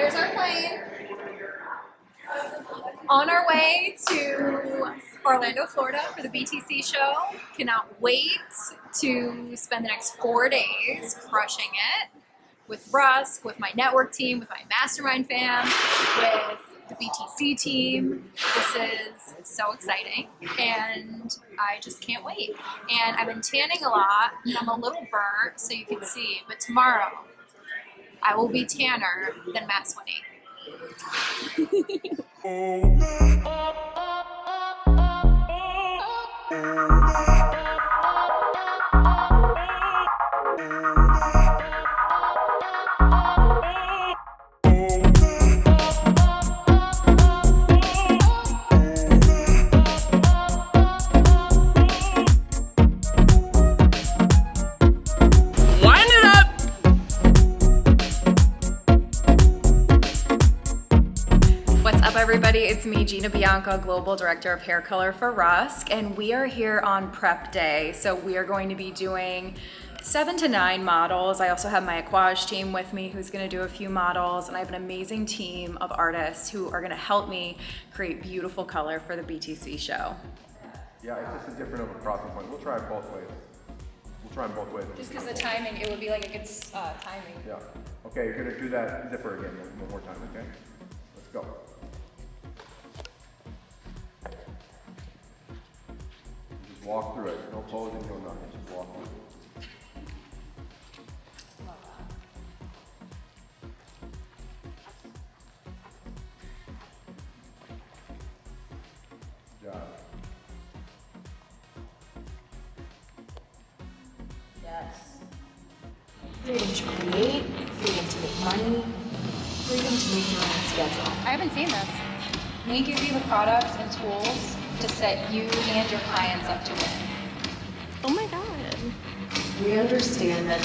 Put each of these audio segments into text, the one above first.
Here's our plane. On our way to Orlando, Florida for the BTC show. Cannot wait to spend the next 4 days crushing it with Rusk, with my network team, with my mastermind fam, with the BTC team. This is so exciting and I just can't wait. And I've been tanning a lot and I'm a little burnt so you can see, but tomorrow I will be tanner than Matt Swinney. Everybody, it's me, Gina Bianca, Global Director of Hair Color for Rusk, and we are here on prep day. So we are going to be doing 7 to 9 models. I also have my Aquage team with me who's going to do a few models, and I have an amazing team of artists who are going to help me create beautiful color for the BTC show. Yeah, it's just a different of a process point. We'll try it both ways. We'll try them both ways. Just because the timing, it would be like a good timing. Yeah. Okay, you're going to do that zipper again one more time, okay? Let's go. Just walk through it. No posing, no nothing. Just walk through it. Good job. Yes. Freedom to create, freedom to make money, freedom to make your own schedule. I haven't seen this. We give you the products and tools to set you and your clients up to win. Oh my God. We understand that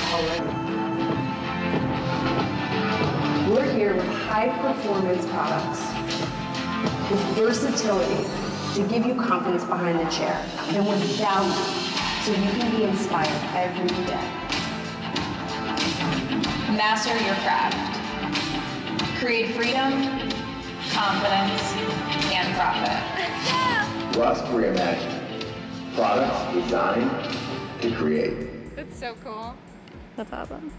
we're here with high performance products, with versatility to give you confidence behind the chair, and with value so you can be inspired every day. Master your craft. Create freedom, confidence, and profit. Rusk Reimagined. Products designed to create. That's so cool. That's awesome.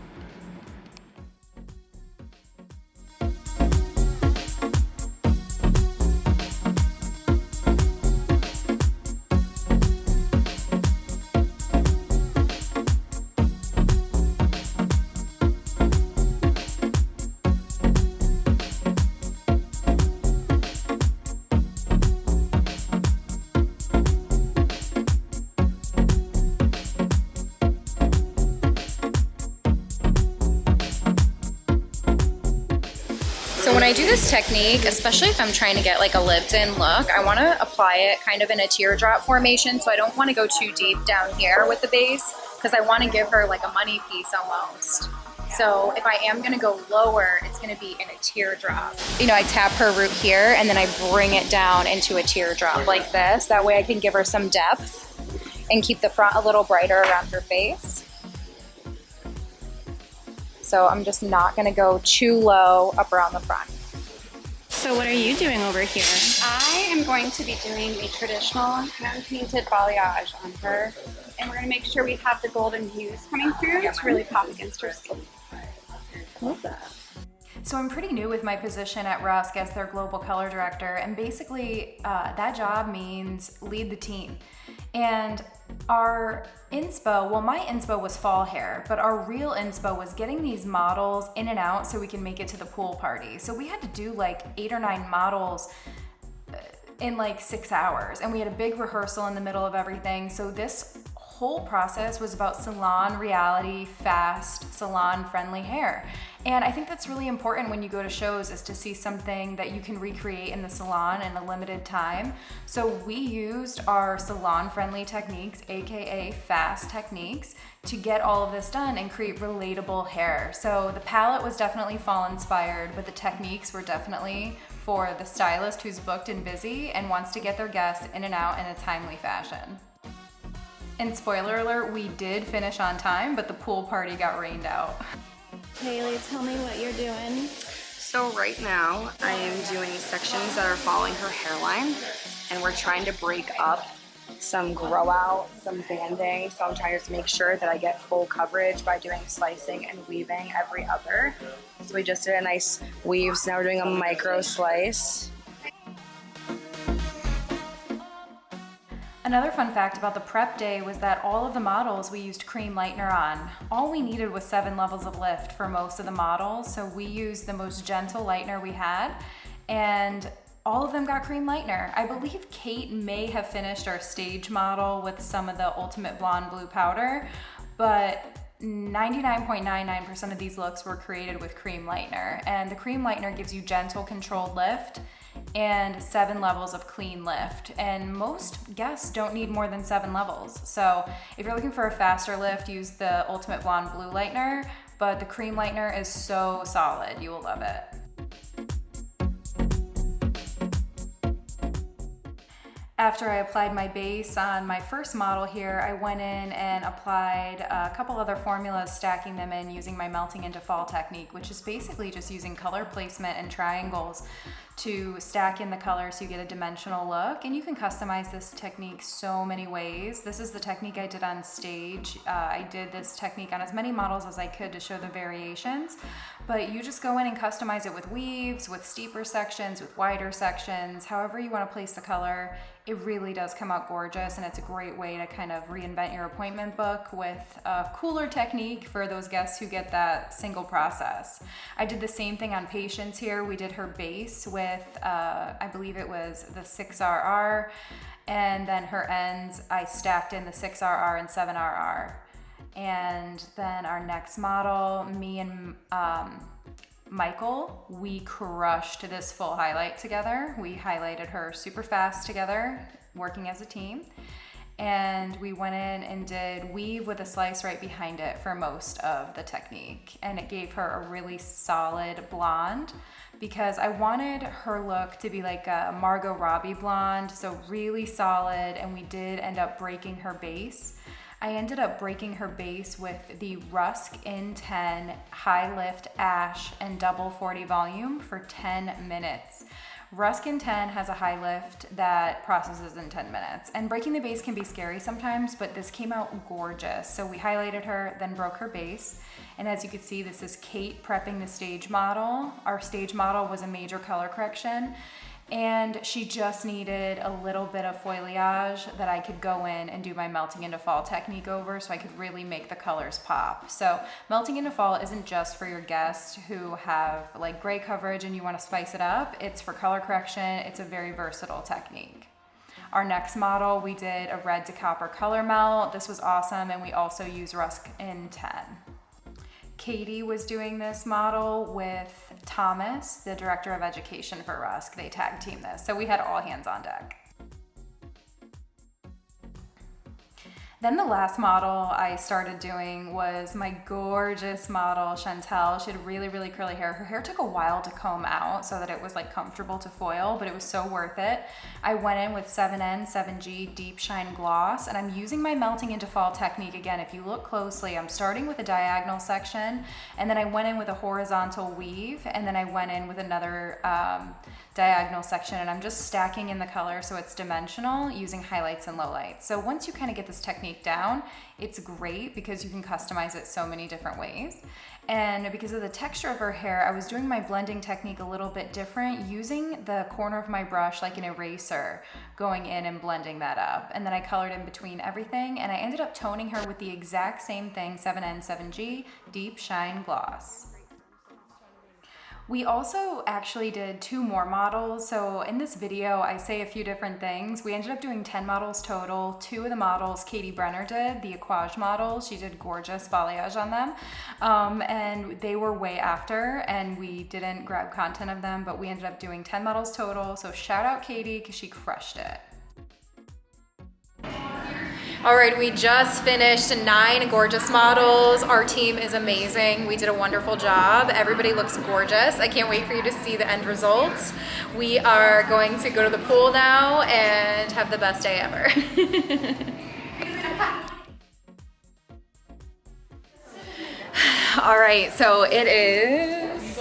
So when I do this technique, especially if I'm trying to get like a lived-in look, I want to apply it kind of in a teardrop formation. So I don't want to go too deep down here with the base because I want to give her like a money piece almost. So if I am going to go lower, it's going to be in a teardrop. You know, I tap her root here and then I bring it down into a teardrop like this. That way I can give her some depth and keep the front a little brighter around her face. So I'm just not gonna go too low up around the front. So what are you doing over here? I am going to be doing a traditional hand-painted balayage on her. And we're gonna make sure we have the golden hues coming through to really pop against her skin. Love that. So I'm pretty new with my position at Rusk as their global color director, and basically that job means lead the team. And our inspo, well, my inspo was fall hair, but our real inspo was getting these models in and out so we can make it to the pool party. So we had to do like 8 or 9 models in like 6 hours, and we had a big rehearsal in the middle of everything. So this whole process was about salon reality, fast, salon friendly hair. And I think that's really important when you go to shows, is to see something that you can recreate in the salon in a limited time. So we used our salon friendly techniques, AKA fast techniques, to get all of this done and create relatable hair. So the palette was definitely fall inspired, but the techniques were definitely for the stylist who's booked and busy and wants to get their guests in and out in a timely fashion. And spoiler alert, we did finish on time, but the pool party got rained out. Haley, tell me what you're doing. So right now I am doing sections that are following her hairline, and we're trying to break up some grow out, some banding. So I'm trying to just make sure that I get full coverage by doing slicing and weaving every other. So we just did a nice weave, so now we're doing a micro slice. Another fun fact about the prep day was that all of the models we used cream lightener on. All we needed was 7 levels of lift for most of the models, so we used the most gentle lightener we had, and all of them got cream lightener. I believe Kate may have finished our stage model with some of the Ultimate Blonde Blue powder, but 99.99% of these looks were created with cream lightener, and the cream lightener gives you gentle controlled lift and 7 levels of clean lift, and most guests don't need more than 7 levels. So if you're looking for a faster lift, use the Ultimate Blonde Blue lightener, but the cream lightener is so solid, you will love it. After I applied my base on my first model here, I went in and applied a couple other formulas, stacking them in using my melting into fall technique, which is basically just using color placement and triangles to stack in the color so you get a dimensional look. And you can customize this technique so many ways. This is the technique I did on stage. I did this technique on as many models as I could to show the variations, but you just go in and customize it with weaves, with steeper sections, with wider sections, however you want to place the color. It really does come out gorgeous, and it's a great way to kind of reinvent your appointment book with a cooler technique for those guests who get that single process. I did the same thing on Patience here. We did her base with, I believe it was the 6RR, and then her ends, I stacked in the 6RR and 7RR. And then our next model, me and Michael, we crushed this full highlight together. We highlighted her super fast together, working as a team. And we went in and did weave with a slice right behind it for most of the technique. And it gave her a really solid blonde, because I wanted her look to be like a Margot Robbie blonde, so really solid, and we did end up breaking her base. I ended up breaking her base with the Rusk in 10 high lift ash and double 40 volume for 10 minutes. Rusk in 10 has a high lift that processes in 10 minutes, and breaking the base can be scary sometimes, but this came out gorgeous. So we highlighted her, then broke her base. And as you can see, this is Kate prepping the stage model. Our stage model was a major color correction, and she just needed a little bit of foliage that I could go in and do my melting into fall technique over, so I could really make the colors pop. So melting into fall isn't just for your guests who have like gray coverage and you want to spice it up. It's for color correction. It's a very versatile technique. Our next model, we did a red to copper color melt. This was awesome, and we also used Rusk in 10. Katie was doing this model with Thomas, the director of education for Rusk. They tag teamed this, so we had all hands on deck. Then the last model I started doing was my gorgeous model, Chantel. She had really, really curly hair. Her hair took a while to comb out so that it was like comfortable to foil, but it was so worth it. I went in with 7N, 7G Deep Shine Gloss, and I'm using my melting into fall technique again. If you look closely, I'm starting with a diagonal section, and then I went in with a horizontal weave, and then I went in with another diagonal section, and I'm just stacking in the color so it's dimensional using highlights and lowlights. So once you kind of get this technique down, it's great because you can customize it so many different ways. And because of the texture of her hair, I was doing my blending technique a little bit different, using the corner of my brush like an eraser, going in and blending that up. And then I colored in between everything, and I ended up toning her with the exact same thing, 7N, 7G Deep Shine Gloss. We also actually did 2 more models. So in this video, I say a few different things. We ended up doing 10 models total. 2 of the models Katie Brenner did, the Aquage models. She did gorgeous balayage on them. And they were way after, and we didn't grab content of them, but we ended up doing 10 models total. So shout out Katie, because she crushed it. All right, we just finished 9 gorgeous models. Our team is amazing. We did a wonderful job. Everybody looks gorgeous. I can't wait for you to see the end results. We are going to go to the pool now and have the best day ever. All right, so it is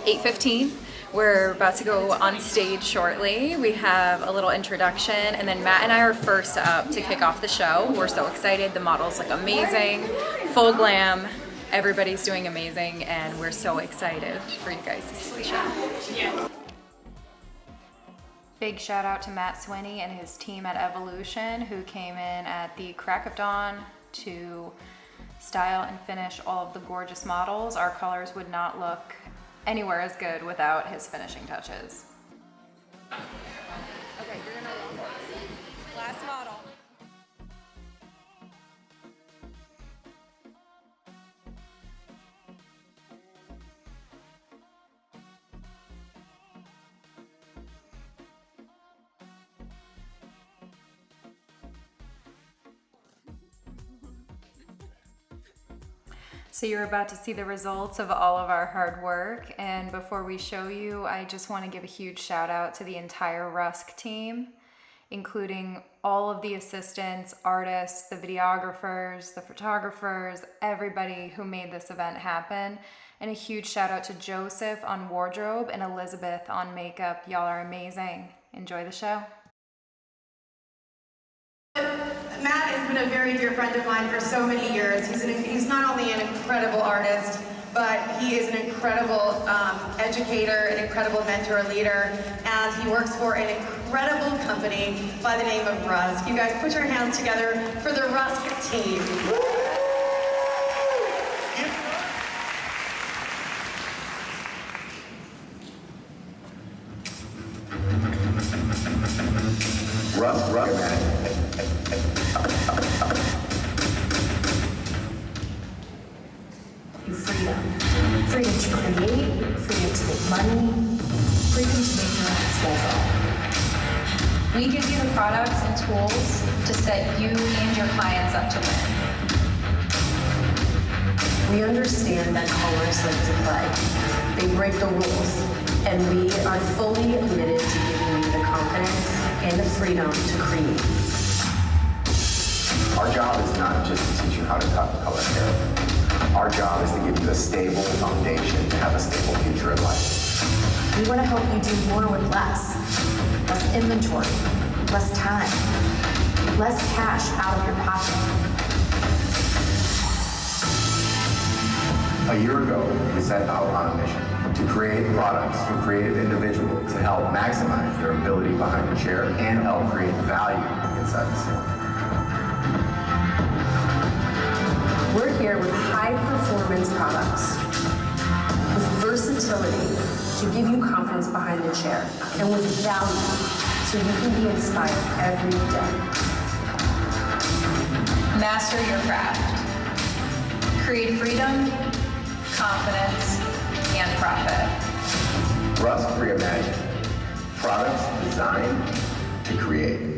8:15. We're about to go on stage shortly. We have a little introduction, and then Matt and I are first up to kick off the show. We're so excited. The models look amazing, full glam. Everybody's doing amazing, and we're so excited for you guys to see the show. Big shout out to Matt Swinney and his team at Evolution, who came in at the crack of dawn to style and finish all of the gorgeous models. Our colors would not look anywhere as good without his finishing touches. Okay, you're gonna roll. Last model. So you're about to see the results of all of our hard work, and before we show you, I just want to give a huge shout out to the entire Rusk team, including all of the assistants, artists, the videographers, the photographers, everybody who made this event happen. And a huge shout out to Joseph on wardrobe and Elizabeth on makeup. Y'all are amazing. Enjoy the show. Matt has been a very dear friend of mine for so many years. He's not only an incredible artist, but he is an incredible educator, an incredible mentor, leader, and he works for an incredible company by the name of Rusk. You guys put your hands together for the Rusk team. Reimagined. Freedom to create, freedom to make money, freedom to make your own schedule. We give you the products and tools to set you and your clients up to win. We understand that colorists like to play. They break the rules, and we are fully committed to giving you the confidence and the freedom to create. Our job is not just to teach you how to cut and color hair. Our job is to give you a stable foundation to have a stable future in life. We want to help you do more with less. Less inventory, less time, less cash out of your pocket. A year ago, we set out on a mission to create products for creative individuals to help maximize their ability behind the chair and help create value inside the salon. We're here with high-performance products, with versatility to give you confidence behind the chair, and with value so you can be inspired every day. Master your craft. Create freedom, confidence, and profit. Rusk Reimagined. Products designed to create.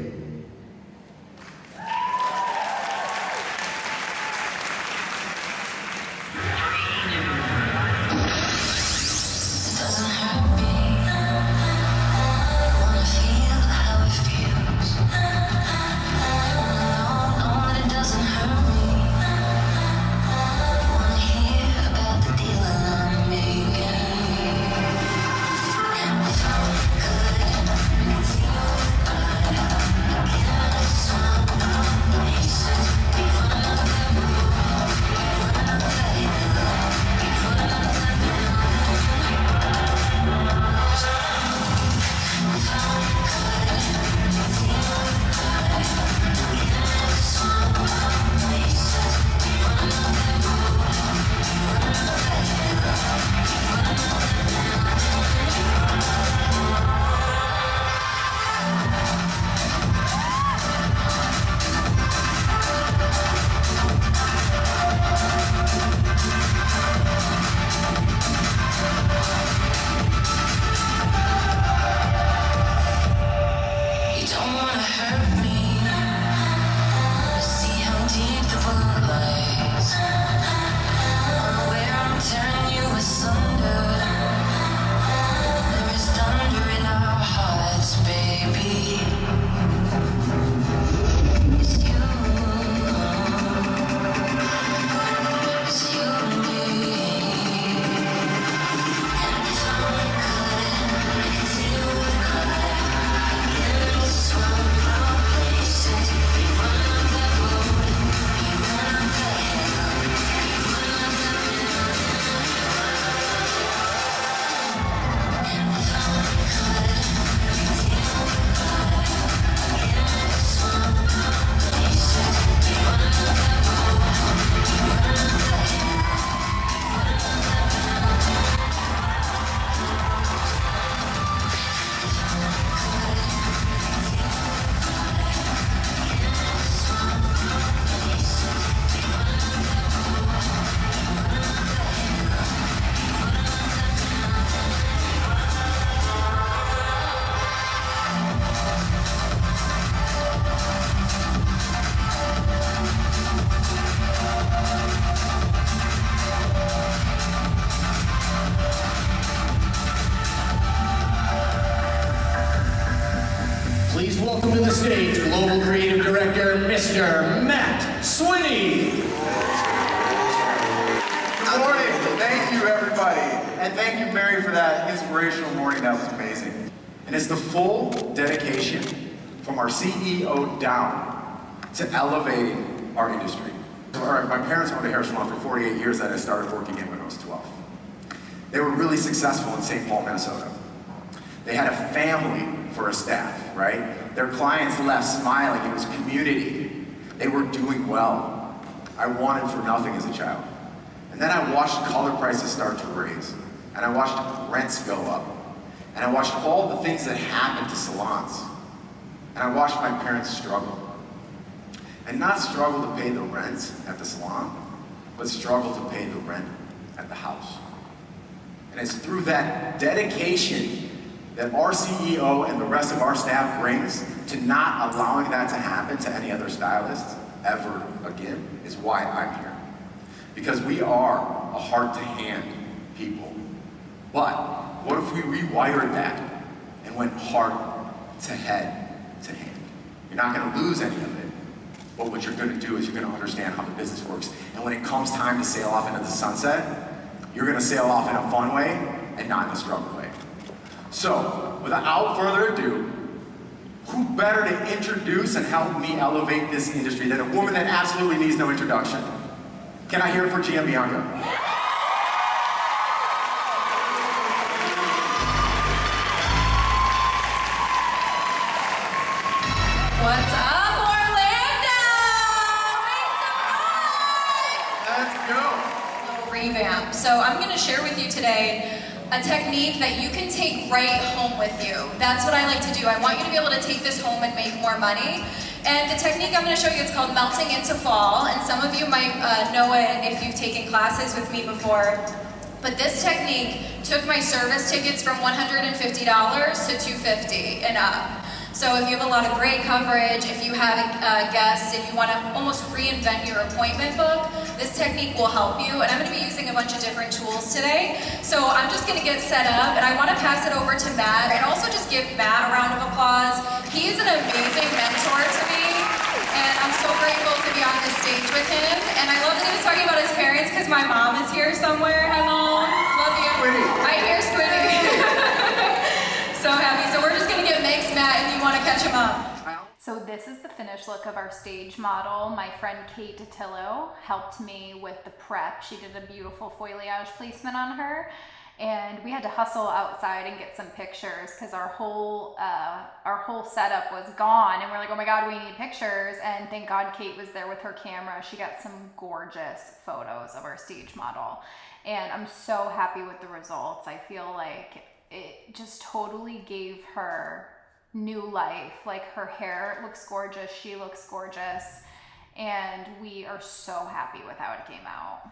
Please welcome to the stage Global Creative Director, Mr. Matt Swinney. Good morning. Thank you, everybody. And thank you, Mary, for that inspirational morning. That was amazing. And it's the full dedication from our CEO down to elevating our industry. My parents owned a hair salon for 48 years that I started working in when I was 12. They were really successful in St. Paul, Minnesota. They had a family for a staff, right? Their clients left smiling. It was community. They were doing well. I wanted for nothing as a child. And then I watched color prices start to raise. And I watched rents go up. And I watched all the things that happened to salons. And I watched my parents struggle. And not struggle to pay the rent at the salon, but struggle to pay the rent at the house. And it's through that dedication that our CEO and the rest of our staff brings to not allowing that to happen to any other stylist ever again is why I'm here. Because we are a heart-to-hand people. But what if we rewired that and went heart to head to hand? You're not going to lose any of it. But what you're going to do is you're going to understand how the business works. And when it comes time to sail off into the sunset, you're going to sail off in a fun way and not in a struggle way. So, without further ado, who better to introduce and help me elevate this industry than a woman that absolutely needs no introduction? Can I hear it for Gia Bianca? What's up, Orlando? Let's go. Little revamp. So I'm going to share with you today a technique that you can take right home with you. That's what I like to do. I want you to be able to take this home and make more money. And the technique I'm going to show you, it's called melting into fall. And some of you might know it if you've taken classes with me before. But this technique took my service tickets from $150 to $250 and up. So if you have a lot of great coverage, if you have guests, if you want to almost reinvent your appointment book, this technique will help you. And I'm going to be using a bunch of different tools today. So I'm just going to get set up, and I want to pass it over to Matt, and also just give Matt a round of applause. He is an amazing mentor to me, and I'm so grateful to be on this stage with him. And I love that he was talking about his parents because my mom is here somewhere. Hi, Mom. Love you. Squiddy. I hear Squiddy. So happy. So we're just going to get mixed, Matt, if you want to catch him up. So this is the finished look of our stage model. My friend Kate Datillo helped me with the prep. She did a beautiful foliage placement on her. And we had to hustle outside and get some pictures because our whole setup was gone. And we're like, oh my God, we need pictures. And thank God Kate was there with her camera. She got some gorgeous photos of our stage model. And I'm so happy with the results. I feel like it just totally gave her new life. Like her hair looks gorgeous, she looks gorgeous, and we are so happy with how it came out.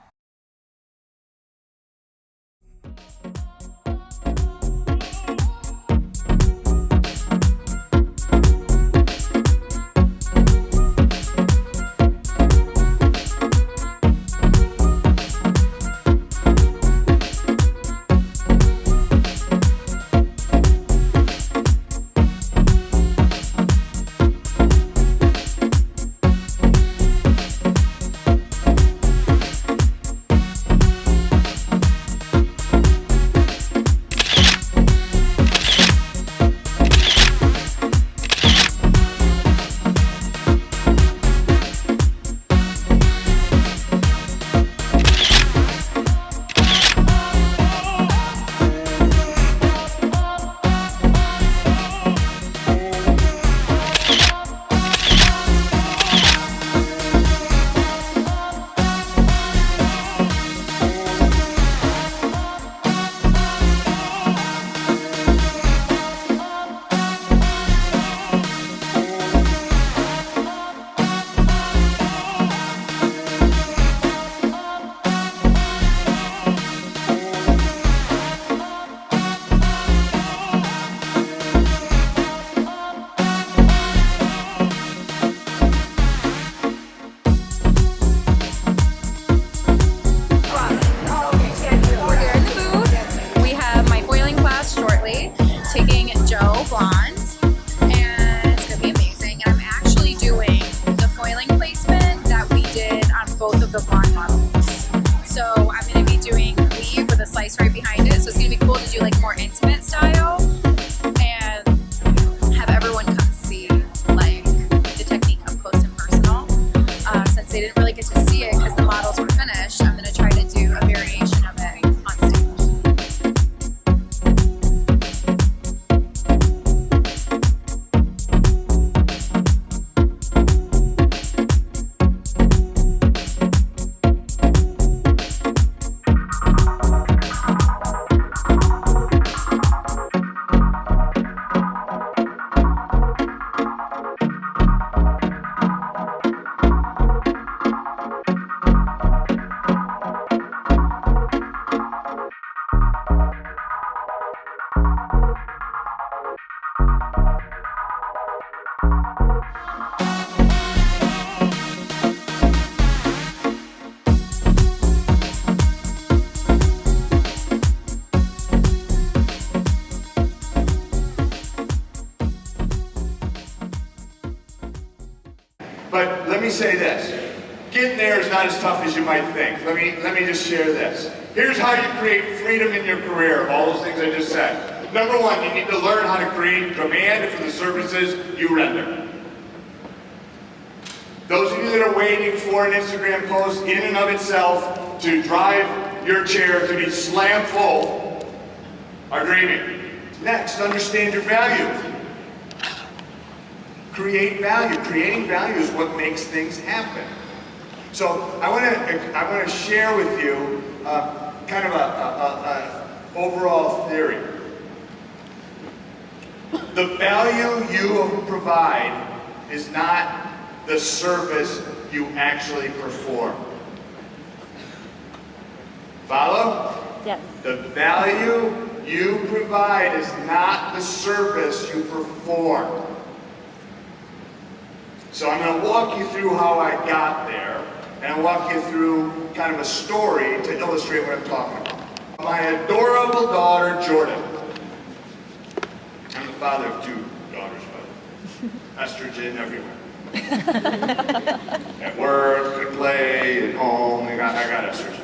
device right behind it. So it's gonna be cool to do like more intimate style and have everyone come see like the technique up close and personal. Since they didn't really get to see it because the models were finished, I'm gonna try to do a variation of it on stage. But let me say this. Getting there is not as tough as you might think. Let me just share this. Here's how you create freedom in your career, all those things I just said. Number one, you need to learn how to create demand for the services you render. Those of you that are waiting for an Instagram post in and of itself to drive your chair to be slam full are dreaming. Next, understand your value. Create value. Creating value is what makes things happen. So I want to share with you kind of a overall theory. The value you provide is not the service you actually perform. Follow? Yes. The value you provide is not the service you perform. So I'm going to walk you through how I got there, and I'll walk you through kind of a story to illustrate what I'm talking about. My adorable daughter, Jordan. I'm the father of two daughters, but estrogen everywhere. At work, at play, at home, I got estrogen.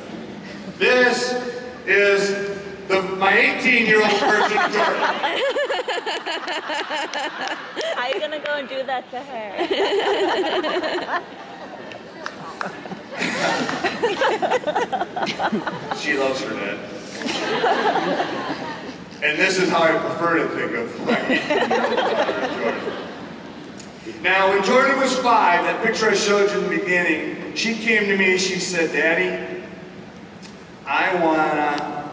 This is my 18-year-old version of Jordan. How are you gonna go and do that to her? She loves her dad. And this is how I prefer to think of my 18-year-old daughter, Jordan. Now, when Jordan was 5, that picture I showed you in the beginning, she came to me, she said, "Daddy, I wanna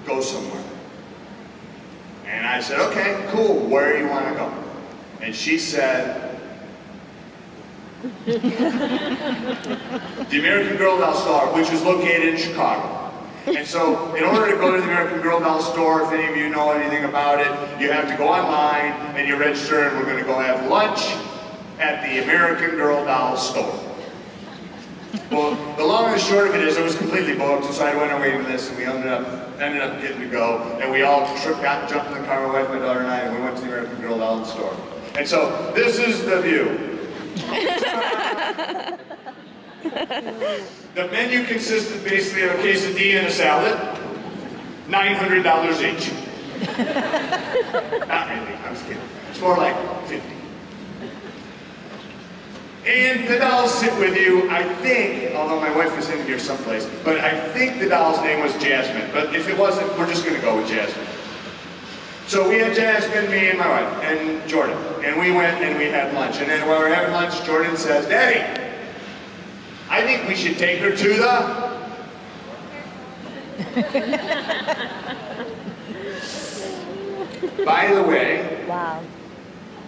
go somewhere." And I said, "Okay, cool, where do you wanna go?" And she said, "The American Girl Doll store, which is located in Chicago." And so, in order to go to the American Girl Doll store, if any of you know anything about it, you have to go online and you register, and we're going to go have lunch at the American Girl Doll store. Well, the long and the short of it is, it was completely booked, and so I went on waiting this, and we ended up getting to jumped in the car, my wife, my daughter, and I, and we went to the American Girl Doll store. And so, this is the view. The menu consisted basically of a quesadilla and a salad, $900 each. Not really, I was kidding. It's more like 50. And the dolls sit with you, I think, although my wife was in here someplace, but I think the doll's name was Jasmine. But if it wasn't, we're just going to go with Jasmine. So we had Jasmine, me, and my wife, and Jordan. And we went and we had lunch. And then while we were having lunch, Jordan says, "Daddy, I think we should take her to the..." By the way, Wow.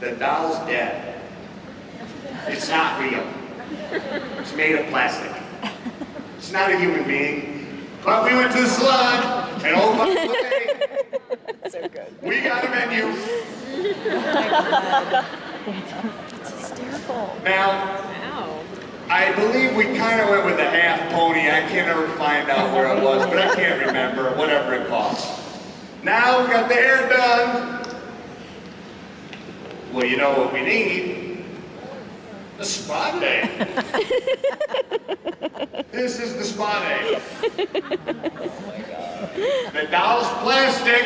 the doll's dead. It's not real. It's made of plastic. It's not a human being. But we went to the salon, and oh by the way, So good. we got a menu. It's hysterical. Now, I believe we kind of went with a half pony. I can't ever find out where it was, but I can't remember, whatever it cost. Now we got the hair done. Well, you know what we need? A spa day. This is the spa day. Oh my God. The doll's plastic.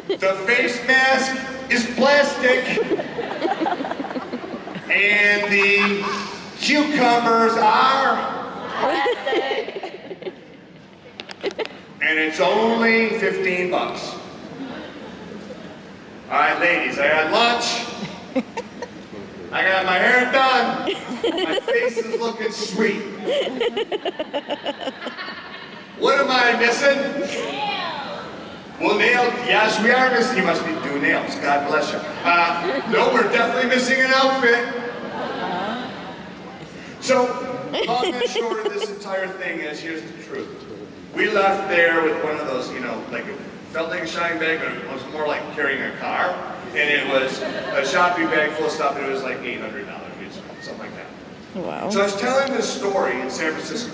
The face mask is plastic. And the cucumbers are plastic. And it's only 15 bucks. All right, ladies, I had lunch. I got my hair done. My face is looking sweet. What am I missing? Well, nails. Yes, we are missing. You must be doing nails. God bless you. No, we're definitely missing an outfit. So, long and short of this entire thing is, here's the truth. We left there with one of those, you know, like felt like a shopping bag, but it was more like carrying a car. And it was a shopping bag full of stuff, and it was like $800, something like that. Wow. So I was telling this story in San Francisco,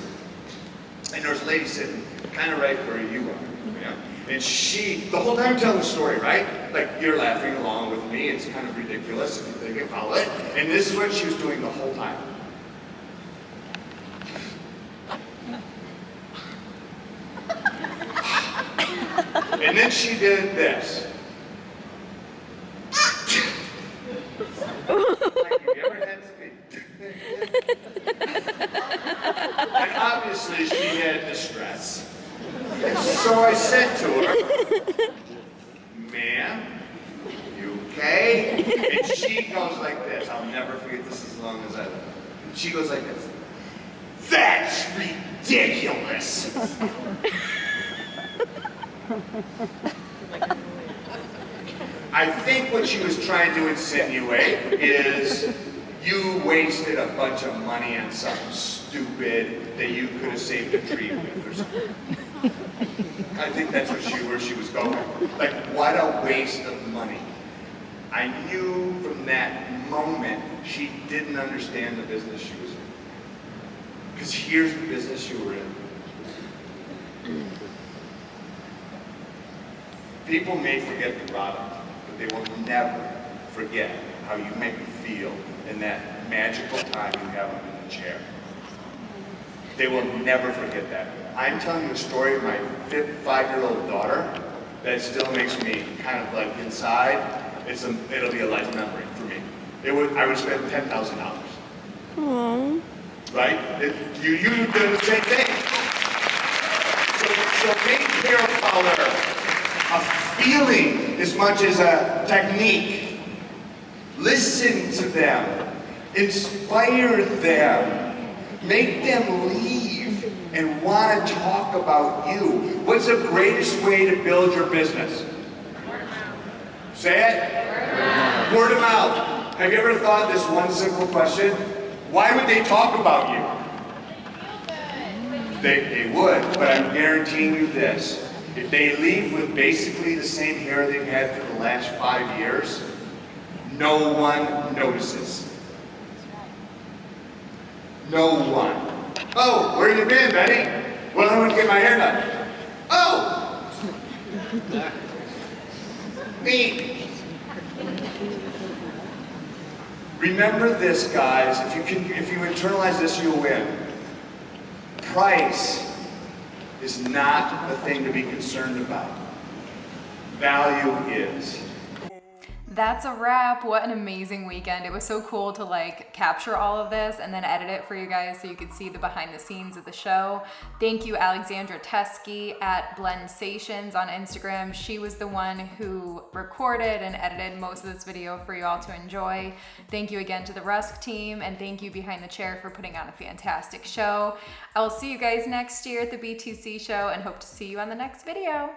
and there was a lady sitting kind of right where you are. Yeah? And she, the whole time telling the story, right? Like, you're laughing along with me, it's kind of ridiculous if you think you follow it. And this is what she was doing the whole time. And then she did this. Like, have you ever had speed? And obviously she had distress. And so I said to her, ma'am, you okay? And she goes like this. I'll never forget this as long as I live. And she goes like this. That's ridiculous. I think what she was trying to insinuate is you wasted a bunch of money on something stupid that you could have saved a tree with or something. I think that's where she was going. Like, what a waste of money. I knew from that moment she didn't understand the business she was in. Because here's the business you were in. People may forget the product, but they will never forget how you make them feel in that magical time you have them in the chair. They will never forget that. I'm telling you a story of my 5-year-old daughter that still makes me kind of like inside. It'll be a life memory for me. I would spend $10,000. Aww. Right? You do the same thing. So make hair color a feeling as much as a technique. Listen to them. Inspire them. Make them leave and want to talk about you. What's the greatest way to build your business? Say it? Word of mouth. Have you ever thought this one simple question? Why would they talk about you? They would, but I'm guaranteeing you this. If they leave with basically the same hair they've had for the last 5 years, no one notices. No one. Oh, where you been, Betty? Well, I went to get my hair done. Oh! Me. Remember this, guys. If you internalize this, you'll win. Price is not the thing to be concerned about. Value is. That's a wrap. What an amazing weekend. It was so cool to like capture all of this and then edit it for you guys so you could see the behind the scenes of the show. Thank you, Alexandra Teskey at Blendsations on Instagram. She was the one who recorded and edited most of this video for you all to enjoy. Thank you again to the Rusk team, and thank you Behind the Chair for putting on a fantastic show. I will see you guys next year at the BTC show and hope to see you on the next video.